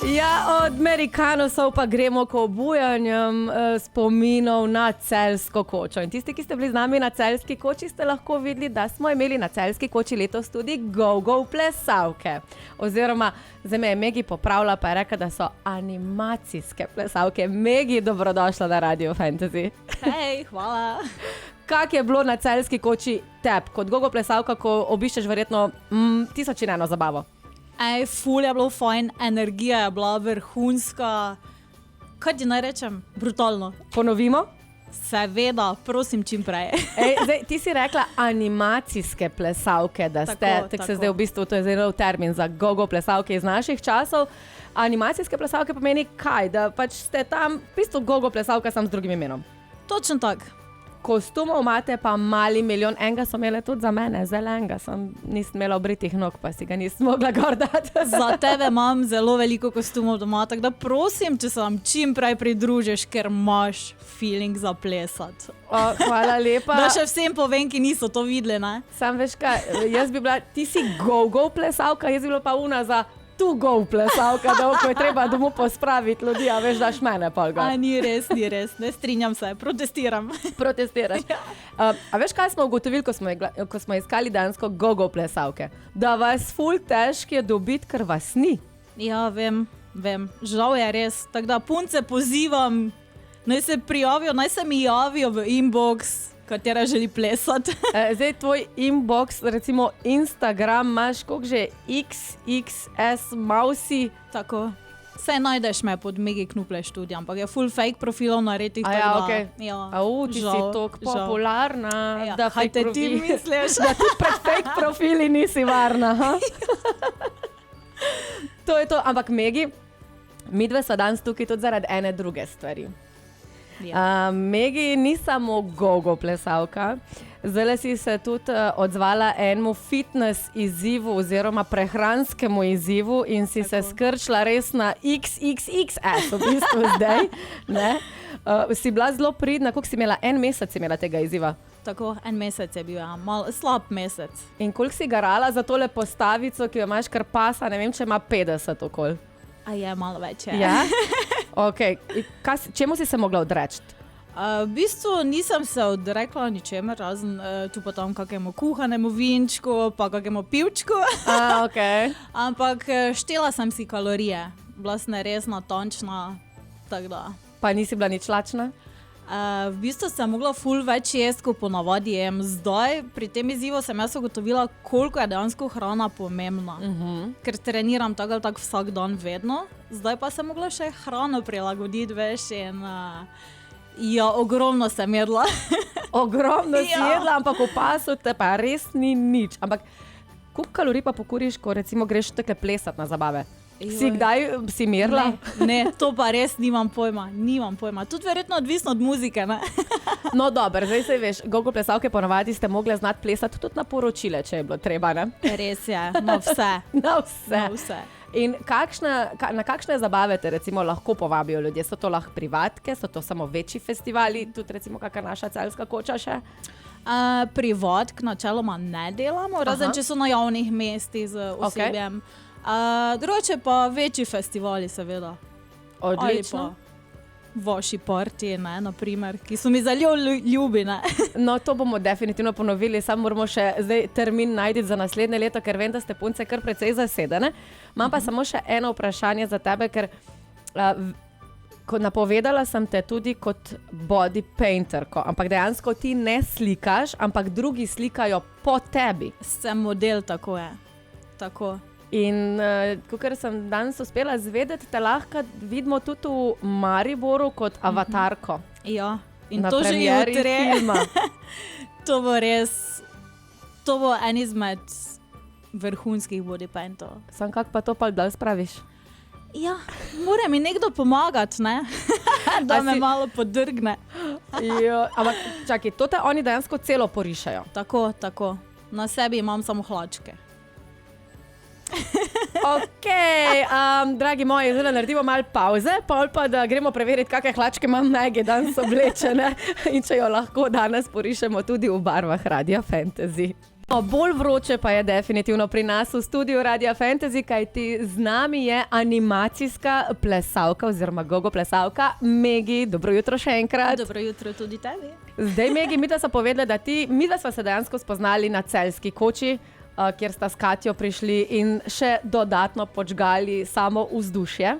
Ja, od Amerikanov pa gremo k obujanjem spominov na Celjsko kočo. In tisti, ki ste bili z nami na Celjski koči, ste lahko videli, da smo imeli na Celjski koči letos tudi go-go plesavke. Oziroma, zdaj me je Megi popravila, pa je rekla, da so animacijske plesavke. Megi, dobrodošla na Radio Fantasy. Hej, hvala. Kak je bilo na Celjski koči teb, kot go-go plesavka, ko obiščeš verjetno 1001 zabavo? Ful je bilo fajn, energija je bila vrhunska. Kaj ti naj rečem? Brutalno. Ponovimo? Seveda, prosim čim prej. Zdaj, ti si rekla animacijske plesavke, da ste, tako se zdaj v bistvu, to je zelo termin za go-go plesavke iz naših časov. Animacijske plesavke pomeni kaj? Da pač ste tam, v bistvu go-go plesavka sam z drugim imenom. Točno tak. Kostumov imate pa mali milijon, enega so imele tudi za mene, zelenega, nisem imela obritih nog, pa si ga nisem mogla gor dati. Za tebe imam zelo veliko kostumov doma, tako da prosim, če se vam čim prej pridružiš, ker imaš feeling za plesati. Hvala lepa. Da še vsem povem, ki niso to videli, ne? Sam veš kaj, jaz bi bila, ti si go-go plesavka, jaz bi bila pa una za go plesavka, da ko je treba domov pospraviti ljudi, a veš, daš mene polga. Ni res, ne strinjam se, protestiram. Protestiraš. A veš, kaj smo ugotovili, ko smo iskali dansko go-go plesavke? Da vas ful težko je dobiti, ker vas ni. Ja, vem, žal je res. Tako da punce pozivam, naj se prijavijo, naj se mi javijo v inbox, katera želi plesati. Zdaj tvoj inbox, recimo Instagram, imaš koliko že XXS Mausi. Tako. Saj najdeš me pod Megi Knuple študij, ampak je full fake profilov narediti. Ja, okej. Ja, ti si toliko popularna. Ja, kaj te ti misliš? Da ti pred fake profili nisi varna. Ha? To je to, ampak Megi, midve so danes tukaj tudi zaradi ene druge stvari. Ja. Megi ni samo go-go plesavka, zdaj si se tudi odzvala enemu fitness izzivu oziroma prehranskemu izzivu in si se skrčila res na XXXS v bistvu zdaj. Ne? Si bila zelo pridna, koliko si imela? En mesec si imela tega izziva? Tako, en mesec je bil, mal slab mesec. In koliko si garala za tole postavico, ki jo imaš kar pasa, ne vem, če ima 50 okoli? A je, malo več je. Ja? Okay. Čemu si se mogla odreči? V bistvu nisem se odrekla ničemer, razen tu pa tam kakemu kuhanemu vinčku, pa kakemu pivčku. Okay. Ampak štela sem si kalorije, bila sem res natančna, tako da. Pa nisi bila nič lačna? V bistvu sem mogla ful več jesti, ko ponavadi jem. Zdaj, pri tem izzivu sem jaz ugotovila, koliko je dejansko hrana pomembna. Ker treniram tako ali tako vsak dan vedno. Zdaj pa sem mogla še hrano prilagoditi, veš, in ja, ogromno sem jedla. Ogromno si jedla, ampak v pasu te pa res ni nič. Ampak koliko kalorij pa pokuriš, ko recimo greš takle plesati na zabave? Si kdaj si merila? Ne, to pa res nimam pojma. Tudi verjetno odvisno od muzike, ne? No dobro, zdaj se veš, go-go plesavke ponavadi ste mogli znati plesati tudi na poročile, če je bilo treba, ne? Res je, na vse. Na vse. In na kakšne zabave te recimo lahko povabijo ljudje? So to lahko privatke, so to samo večji festivali, tudi recimo kakšna naša Celjska koča še? Privatk načeloma ne delamo, razen če so na javnih mestih z osebjem. Okay. Drugače pa večji festivali, seveda. Odlično. Ali pa vaši partiji, ne, naprimer, ki so mi zelo ljubi, ne. No, to bomo definitivno ponovili, samo moramo še zdaj termin najti za naslednje leto, ker vem, da ste punce kar precej zasedene. Imam pa samo še eno vprašanje za tebe, ker napovedala sem te tudi kot body painterko, ampak dejansko ti ne slikaš, ampak drugi slikajo po tebi. Sem model, tako je. Tako. In kakor sem danes uspela zvedeti, te lahko vidimo tudi v Mariboru kot avatarko. Ja, in to že jutri. To bo res, to bo en izmed vrhunskih body paintov. Sam kak pa to pa dal spraviš? Ja, mora mi nekdo pomagati, ne? Da me malo podrgne. Jo, ampak čakaj, to te oni dejansko celo porišajo? Tako. Na sebi imam samo hlačke. Ok, dragi moji, zdaj naredimo malo pauze, pol pa da gremo preveriti, kakšne hlačke imam Megi danes oblečene in če jo lahko danes porišemo tudi v barvah Radia Fantasy. Bolj vroče pa je definitivno pri nas v studiu Radia Fantasy, kajti z nami je animacijska plesalka oziroma gogo plesalka Megi. Dobro jutro še enkrat. Dobro jutro tudi tebi. Zdaj, Megi, midva sva povedala, da midva sva se dejansko spoznali na Celjski koči, kjer sta s Katjo prišli in še dodatno počgali samo vzdušje.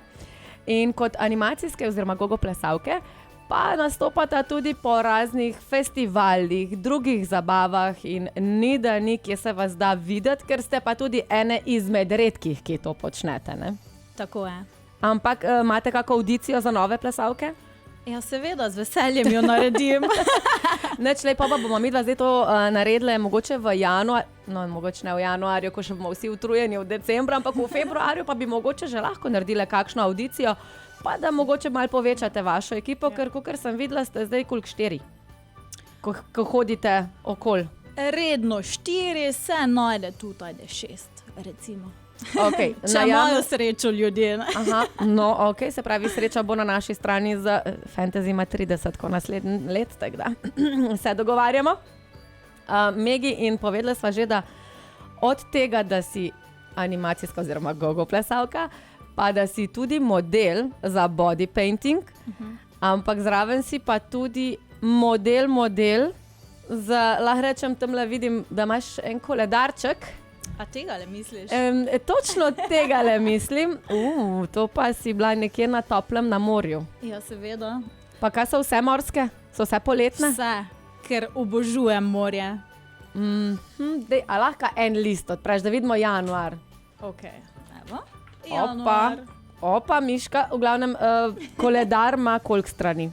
In kot animacijske oziroma gogo plesalke pa nastopata tudi po raznih festivalih, drugih zabavah in ni da ni, kje se vas da videti, ker ste pa tudi ene izmed redkih, ki to počnete, ne? Tako je. Ampak imate kakšno audicijo za nove plesalke? Ja, seveda, z veseljem jo naredim. Neč lepo pa bomo midva zdaj to naredile mogoče v januarju, no mogoče ne v januarju, ko še bomo vsi utrujeni v decembru, ampak v februarju pa bi mogoče že lahko naredile kakšno audicijo, pa da mogoče malo povečate vašo ekipo, ker kakor sem videla, ste zdaj koliko 4, ko hodite okoli. Redno 4, se najde tudi 6, recimo. Okay, če imajo srečo ljudje. Ne? Aha, no, ok, se pravi, sreča bo na naši strani za Fantasy ima 30, ko naslednji let, tako da se dogovarjamo. Megi, in povedala sva že, da od tega, da si animacijska oziroma gogo plesalka, pa da si tudi model za body painting, ampak zraven si pa tudi model za, lahko rečem, tamle vidim, da imaš en koledarček. A tega le misliš? Točno tega le mislim. To pa si bila nekje na toplem na morju. Ja, seveda. Pa kaj so vse morske? So vse poletne? Vse, ker obožujem morje. A lahko en list odpreš, da vidimo januar. Ok, evo. Januar. Opa, Miška, v glavnem koledar ima koliko strani?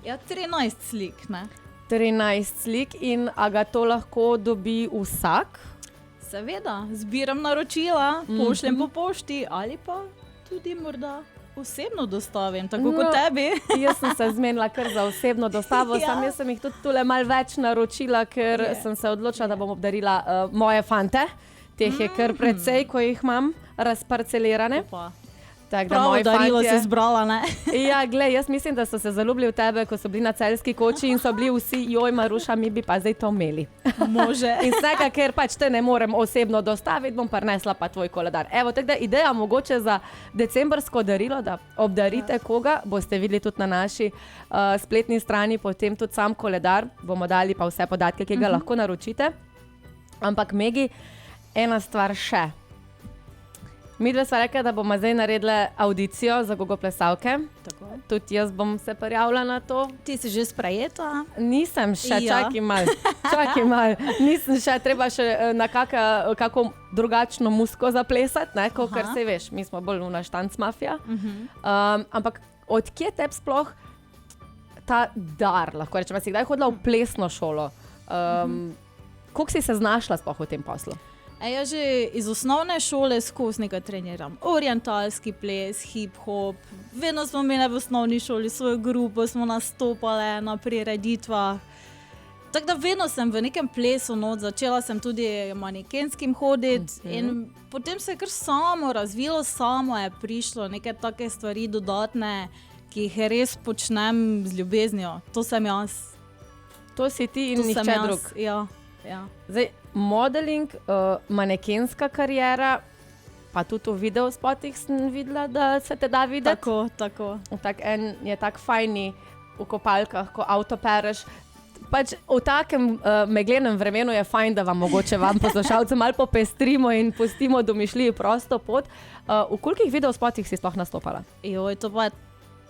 Ja, 13 slik, ne? 13 slik in a ga to lahko dobi vsak? Seveda, zbiram naročila, pošljem po pošti ali pa tudi morda osebno dostavim, tako kot tebi. Jaz sem se zmenila kar za osebno dostavo, sam jaz sem jih tudi tule malo več naročila, ker sem se odločila, da bom obdarila moje fante. Teh je kar precej, ko jih imam razparcelirane. Pravo darilo se zbrala, ne? Ja, glej, jaz mislim, da so se zaljubili v tebe, ko so bili na Celjski koči in so bili vsi, joj Maruša, mi bi pa zdaj to imeli. Može. In vsega, ker pač te ne morem osebno dostaviti, bom prinesla pa tvoj koledar. Evo, tako da ideja mogoče za decembrsko darilo, da obdarite koga, boste videli tudi na naši spletni strani, potem tudi sam koledar, bomo dali pa vse podatke, ki ga lahko naročite. Ampak Megi, ena stvar še. Midve sva rekla, da bomo zdaj naredile audicijo za gogo plesalke. Tako. Tudi jaz bom se prijavila na to. Ti si že sprejeta? Nisem še, čakaj malo. Nisem še, treba še na kako drugačno muziko zaplesati, ne, kar se veš, mi smo bolj na štanc mafija. Ampak odkje tebi sploh ta dar, lahko rečem, si kdaj hodila v plesno šolo? Koliko si se znašla sploh v tem poslu? Ja, že iz osnovne šole skozi nekaj treniram. Orientalski ples, hip-hop. Vedno smo imeli v osnovni šoli svojo grupo, smo nastopale na prireditvah. Tako da vedno sem v nekem plesu not. Začela sem tudi manekenskim hoditi in potem se je kar samo razvilo, samo je prišlo neke take stvari dodatne, ki jih res počnem z ljubeznijo. To sem jaz. To si ti in nihče drug. Ja. Zdaj, modeling, manekenska kariera, pa tudi v videospotih sem videla, da se te da videti. Tako. En je tak fajni v kopalkah, ko avto pereš. Pač v takem meglenem vremenu je fajn, da vam poslušalcem malo popestrimo in pustimo domišljiji prosto pot. V kolikih videospotih si sploh nastopala? Joj, to pa je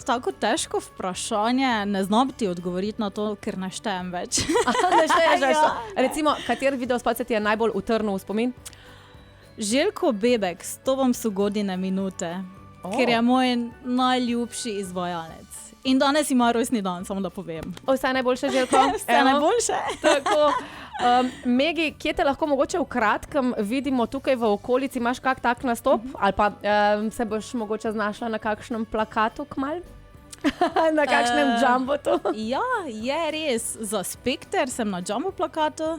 tako težko vprašanje, ne znam ti odgovoriti na to, ker ne štejem več. Ne šteješ več? Recimo, kateri videospot se ti je najbolj utrnil v spomin? Željko Bebek, s tobom so godine minute, ker je moj najljubši izvajalec. In danes ima rojstni dan, samo da povem. Vse najboljše, Željko. Vse najboljše. Tako. Megi, kje te lahko mogoče v kratkem vidimo tukaj v okolici, imaš kak tak nastop? Ali pa se boš mogoče znašla na kakšnem plakatu kmalu? Na kakšnem jumbotu? Ja, je res. Za Spekter sem na jumbo plakatu.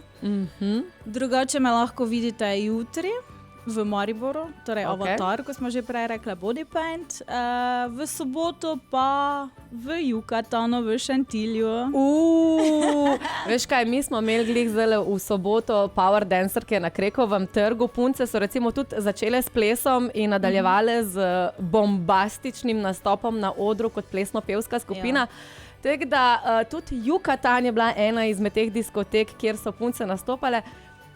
Drugače me lahko vidite jutri, v Mariboru, torej Avatar, ko smo že prej rekli Body Paint, v soboto pa v Yucatanu, v Šantilju. Veš kaj, mi smo imeli glih zdaj v soboto Power Dancerke na Krekovem trgu. Punce so recimo tudi začele s plesom in nadaljevale z bombastičnim nastopom na odru kot plesno-pevska skupina. Tako da tudi Yucatan je bila ena izmed teh diskotek, kjer so punce nastopale.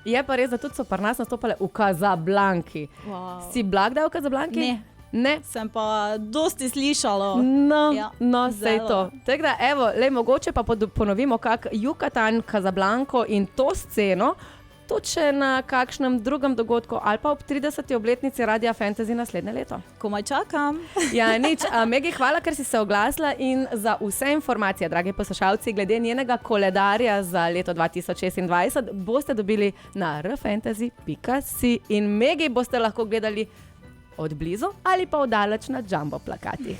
Je pa res, da tudi so pri nas nastopale v Casablanki. Wow. Si bila kdaj v Casablanki? Ne. Sem pa dosti slišala. No, sej to. Tako da, evo, mogoče pa ponovimo kak Yucatan, Casablanco in to sceno, tudi še na kakšnem drugem dogodku ali pa ob 30. obletnici Radia Fantasy naslednje leto. Komaj čakam. Ja, nič. Megi, hvala, ker si se oglasila in za vse informacije, dragi poslušalci, glede njenega koledarja za leto 2026 boste dobili na rfantasy.si in Megi boste lahko gledali od blizu ali pa od daleč na jumbo plakatih.